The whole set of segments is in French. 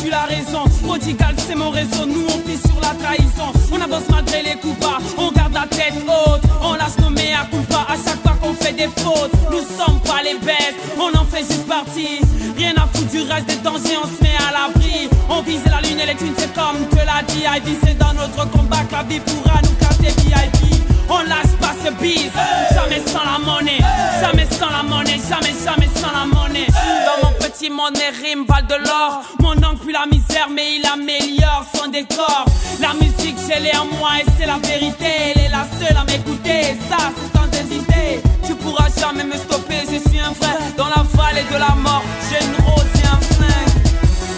suis la raison. Prodigal, c'est mon réseau. Nous, on plie sur la trahison. On avance malgré les coups bas. On garde la tête haute. On lâche nos mea culpa à chaque fois qu'on fait des fautes. Nous sommes pas les bêtes. On en fait juste partie. Rien à foutre du reste des dangers. On se met à l'abri. On vise la lune et les thunes. C'est comme te l'a dit Ivy. C'est dans notre combat que la vie pourra nous casser VIP. On lâche pas ce bise, jamais sans la monnaie, jamais sans la monnaie, jamais sans la monnaie. Dans mon petit monde, mes rimes valent de l'or. Mon oncle pue la misère, mais il améliore son décor. La musique, j'ai l'ai en moi et c'est la vérité. Elle est la seule à m'écouter, ça c'est sans hésiter. Tu pourras jamais me stopper, je suis un frère. Dans la vallée de la mort, j'ai une rose et un flingue.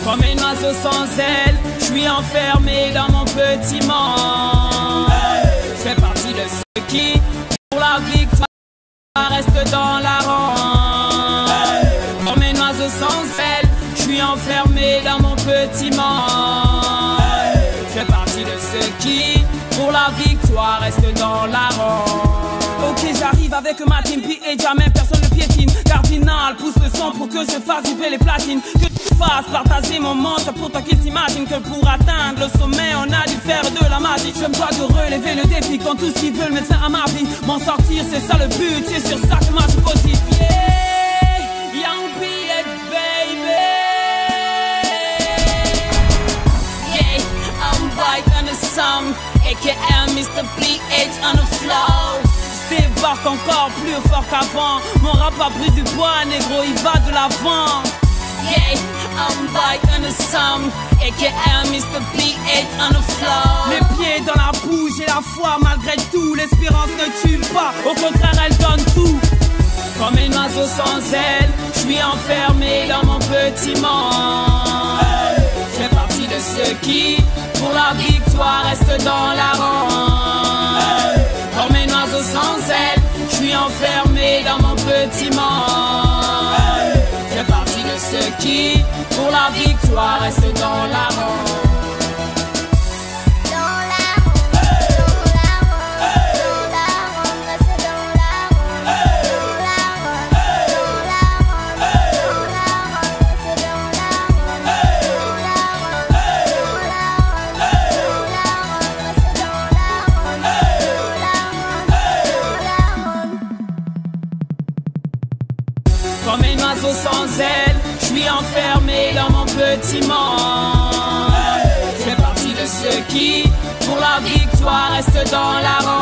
Comme un oiseau sans aile, je suis enfermé dans mon petit monde. Je fais partie de ceux qui, pour la victoire, restent dans la ronde. Comme un oiseau sans aile, je suis enfermé dans mon petit monde. Je fais partie de ceux qui, pour la victoire, restent dans la ronde. Ok, j'arrive avec ma team, puis et jamais personne ne piétine. Cardinal pousse le son pour que je fasse vibrer les platines. Que tu fasses partager mon monde, c'est pour toi qu'ils s'imaginent que pour atteindre le sommet, on a dû faire de la magie. Je me dois de relever le défi quand tout ce qu'ils veulent mettre fin à ma vie. M'en sortir, c'est ça le but, c'est sur ça que moi je positive. Yeah, young B.H. baby. Yeah, I'm back on the song, aka Mr. B.H. on the flow. Débarque encore plus fort qu'avant. Mon rap a pris du poids, négro, il va de l'avant. Yeah, I'm back on the song, aka Mr. B.H. on the floor. Les pieds dans la bouche et la foi malgré tout. L'espérance ne tue pas, au contraire elle donne tout. Comme un oiseau sans aile, je suis enfermé dans mon petit monde. Je fais partie de ceux qui, pour la victoire, restent dans la ronde. Comme un oiseau sans aile, je suis enfermé dans mon petit monde. Je fais partie de ceux qui, pour la victoire, restent dans la ronde. Comme un oiseau sans aile, je suis enfermé dans mon petit monde. Je fais partie de ceux qui, pour la victoire, restent dans la ronde.